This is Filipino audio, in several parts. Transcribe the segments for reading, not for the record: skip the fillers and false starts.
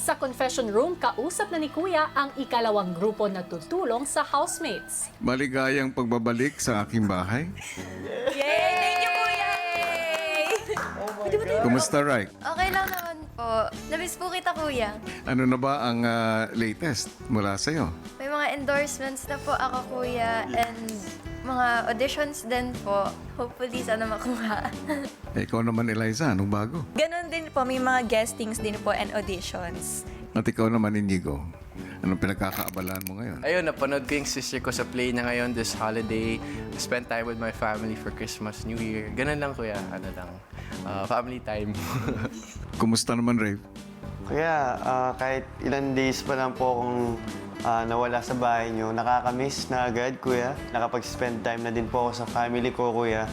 Sa confession room, kausap na ni Kuya ang ikalawang grupo na tutulong sa housemates. Maligayang pagbabalik sa aking bahay. Yay! Thank you, Kuya! Kumusta, Raik? Okay lang naman po. Namiss po kita, Kuya. Ano na ba ang latest mula sa'yo? May mga endorsements na po ako, Kuya, and mga auditions din po. Hopefully, sana makuha. Ikaw naman, Eliza, anong bago? Ganon din po, may mga guestings din po and auditions. At ikaw naman, Inigo, anong pinagkakaabalaan mo ngayon? Ayun, napanood ko yung sister ko sa play niya ngayon this holiday. Spend time with my family for Christmas, New Year. Ganun lang, kuya. Ano lang. Family time. Kumusta naman, Ray? Kuya, kahit ilan days pa lang po akong nawala sa bahay niyo, nakakamiss na agad, Kuya. Nakapag-spend time na din po ako sa family ko, Kuya.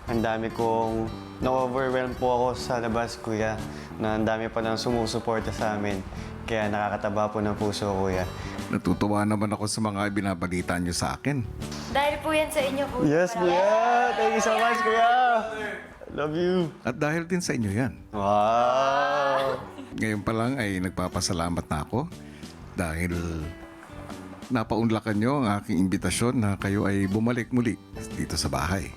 Ang dami kong na-overwhelm po ako sa labas, Kuya, na ang dami pa lang sumusuporta sa amin. Kaya nakakataba po ng puso, Kuya. Natutuwa naman ako sa mga ibinabalita niyo sa akin. Dahil po yan sa inyo, Kuya. Yes, Kuya! Thank you so much, Kuya! Love you! At dahil din sa inyo yan. Wow! Ngayon pa lang ay nagpapasalamat na ako dahil napaunlakan nyo ang aking imbitasyon na kayo ay bumalik muli dito sa bahay.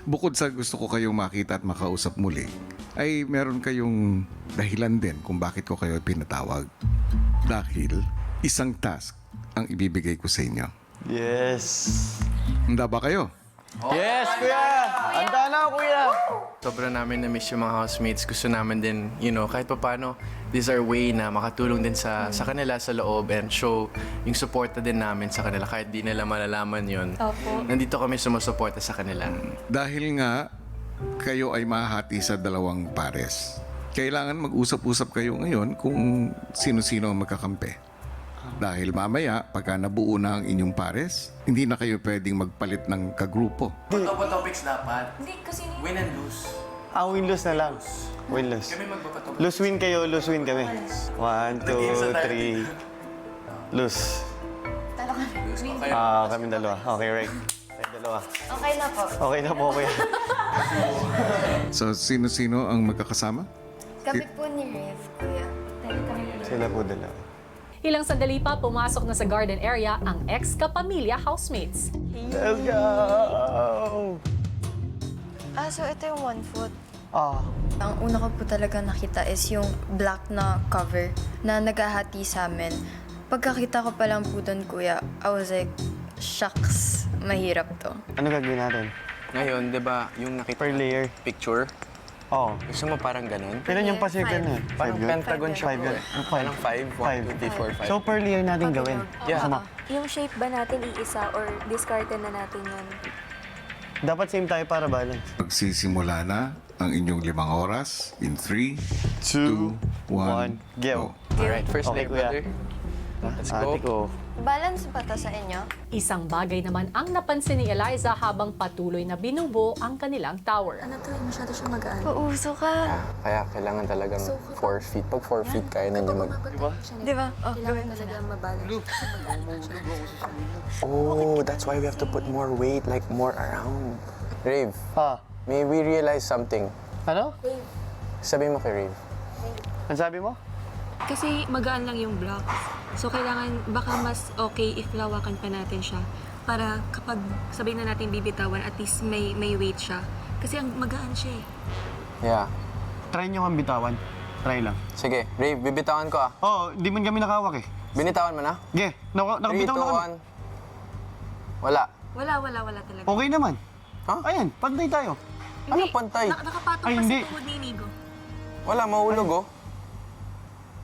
Bukod sa gusto ko kayong makita at makausap muli, ay meron kayong dahilan din kung bakit ko kayo pinatawag. Dahil isang task ang ibibigay ko sa inyo. Yes! Handa ba kayo? Yes, Kuya! Handa na, Kuya! Sobra namin na-miss yung mga housemates. Gusto namin din, kahit pa paano, this is our way na makatulong din sa kanila sa loob and show yung suporta din namin sa kanila. Kahit di nila malalaman yun. Opo. Nandito kami sumusuporta sa kanila. Dahil nga, kayo ay mahati sa dalawang pares. Kailangan mag-usap-usap kayo ngayon kung sino-sino ang magkakampi. Dahil mamaya, pagka nabuo na ang inyong pares, hindi na kayo pwedeng magpalit ng kagrupo. Topics dapat. Hindi, kasi Win and lose. Win-lose na lang. Win-lose. Kami magpapatopics. Lose-win kayo, lose-win kami. 1, 2, 3. Lose. Talo kami. Kami dalawa. Okay, right. Kami dalawa. Okay na po. Okay na po, Kuya. So, sino-sino ang magkakasama? Kami po ni Rev, Kuya. Dahil kami po. Sila po dalawa. Ilang sandali pa, pumasok na sa garden area ang ex-kapamilya housemates. Let's go! So ito yung 1 foot. Ah, Ang una ko po talaga nakita is yung black na cover na naghahati sa amin. Pagkakita ko pa lang po doon, Kuya, I was like, shucks, mahirap to. ano gagawin natin? Ngayon, di ba, yung nakita Per layer. picture, Oo. gusto mo parang ganun? Kailan yung pa-circle na yun? Parang 5 yun? pentagon siya. Five yun. Parang 5, 1, 2, 3, 4, 5. So, per layer natin gawin. Yeah. Sama. Yung shape ba natin iisa or discarded na natin yun? Dapat same tayo para balance. Magsisimula na ang inyong 5 oras in 3, 2, 1, go. Alright, first Okay, layer, Kuya. brother. Let's go. Ate ko. Balance ba to sa inyo? Isang bagay naman ang napansin ni Eliza habang patuloy na binubuo ang kanilang tower. Ano to, masyado siya magaan. Pauso ka. Kaya kailangan talagang 4 feet. Pag 4 feet, kaya na niya mag... Di ba? Oh, Kailangan talaga mabalance. Oh, that's why we have to put more weight, like more around. Rave, may we realize something? Ano? Sabi mo kay Rave. Ano sabi mo? Kasi magaan lang yung block. So kailangan, baka mas okay if lawakan pa natin siya. Para kapag sabay na natin bibitawan, at least may weight siya. Kasi ang magaan siya eh. Yeah. Try nyo ang bitawan. Try lang. Sige, Rave, bibitawan ko ah. Di man kami nakawak eh. Binitawan mo na? Sige, 3, 2, nakabitaw na kami. 1. Wala. Wala talaga. Okay naman. Ha? Ayan, pantay tayo. Ano pantay? Nakapatong Ay, pa hindi. sa tuhod ni Inigo. Wala, mahulog oh.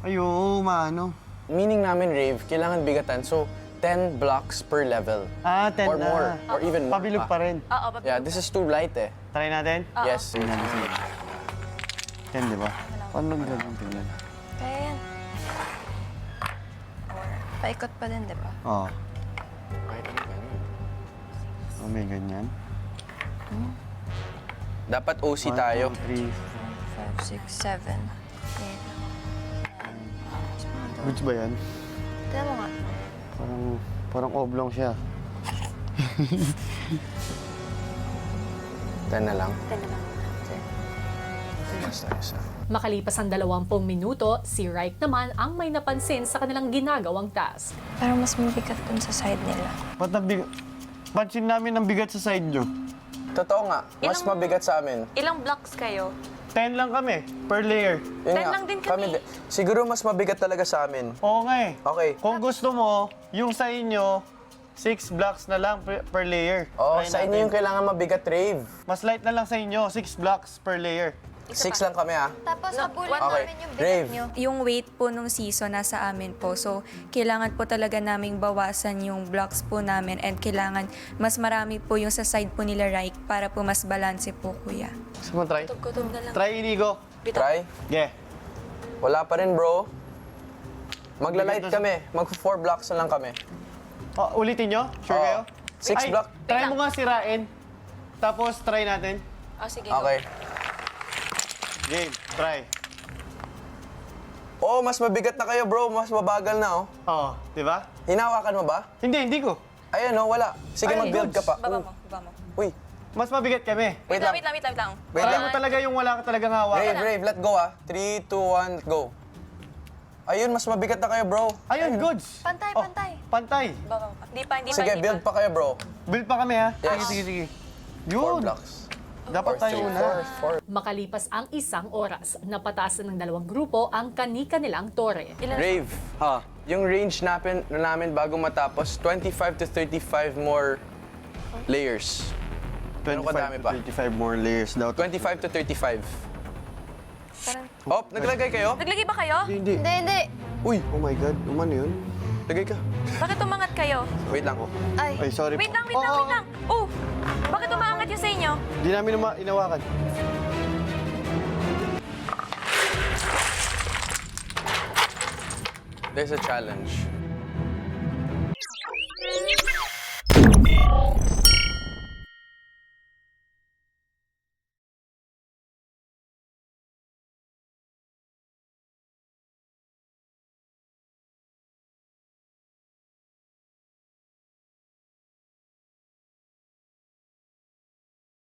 Ayo, maano. Meaning namin, Rave, kailangan bigatan. So, 10 blocks per level. 10 Or na. more. Or even more Pabilog pa rin. Oo, Yeah, this is too light eh. Try natin? Yes. Tingnan natin. Yan, di ba? Paano naglalong tingnan? Kaya yan. Paikot pa din, di ba? Oo. May ganyan. Dapat OC tayo. 1, 2, 5, 6, 7, 3. Which ba yan? Tignan mo nga. Parang oblong siya. 10 na lang. Ito na lang. Okay. Basta isa. Makalipas ang 20 minuto, si Reich naman ang may napansin sa kanilang ginagawang task. Parang mas mabigat dun sa side nila. Ba't pansin namin ang bigat sa side nyo? Totoo nga, mas mabigat sa amin. Ilang blocks kayo? 10 lang kami, per layer. Yun 10 nga, lang din kami. Siguro mas mabigat talaga sa amin. Oo nga eh. Okay. Kung gusto mo, yung sa inyo, 6 blocks na lang per layer. Oh, Try sa inyo natin. yung kailangan mabigat, Rave. Mas light na lang sa inyo, 6 blocks per layer. 6 lang kami ah. Tapos habulin Okay. namin yung bigat Rave. nyo. Yung weight po nung season nasa amin po. So, kailangan po talaga naming bawasan yung blocks po namin and kailangan mas marami po yung sa side po nila Reich para po mas balanse po, kuya. Gusto mo try? Gutom na lang. Try, Inigo. Try. Yeah. Wala pa rin, bro. Magla-light kami. Mag-4 blocks na lang kami. Oh, ulitin nyo? Sure Oo. kayo? 6 block. Try mo nga sirain. Tapos try natin. Oh, sige. Okay. Game, try. Oh, mas mabigat na kayo, bro. Mas mabagal na, oh. Oo, di ba? Hinawakan mo ba? Hindi ko. Ayan, oh, wala. Sige, Ay, mag-build ka pa. Baba mo, baba mo. Uy, Mas mabigat kami. wait lang. Wait lang. Wait Try lang. mo talaga yung wala ka talagang hawak. Rave, let go ah. 3, 2, 1, go. Ayun, mas mabigat na kayo, bro. Ayun, goods. Pantay, Oh, pantay. Pantay. Baba mo. Hindi pa. Sige, build pa kayo, bro. Build pa kami ha. Yes. Sige. 4 Yun. blocks. Dapat tayo una. 4. Makalipas ang 1 oras, napatasan ng 2 grupo ang kani-kanilang tore. Rave, yung range namin bago matapos, 25 to 35 more layers. Ganun kadami pa? 25 more layers daw. 25 to 35. Oh, naglagay kayo? Naglagay ba kayo? Hindi. Hindi. Uy, Oh my God, umano yun? lagay ka. Bakit umangat kayo? Wait lang. Ay, Ay, sorry Wait po. lang. Oh, bakit umangat yung sa inyo? Hindi namin inawakan. There's a challenge.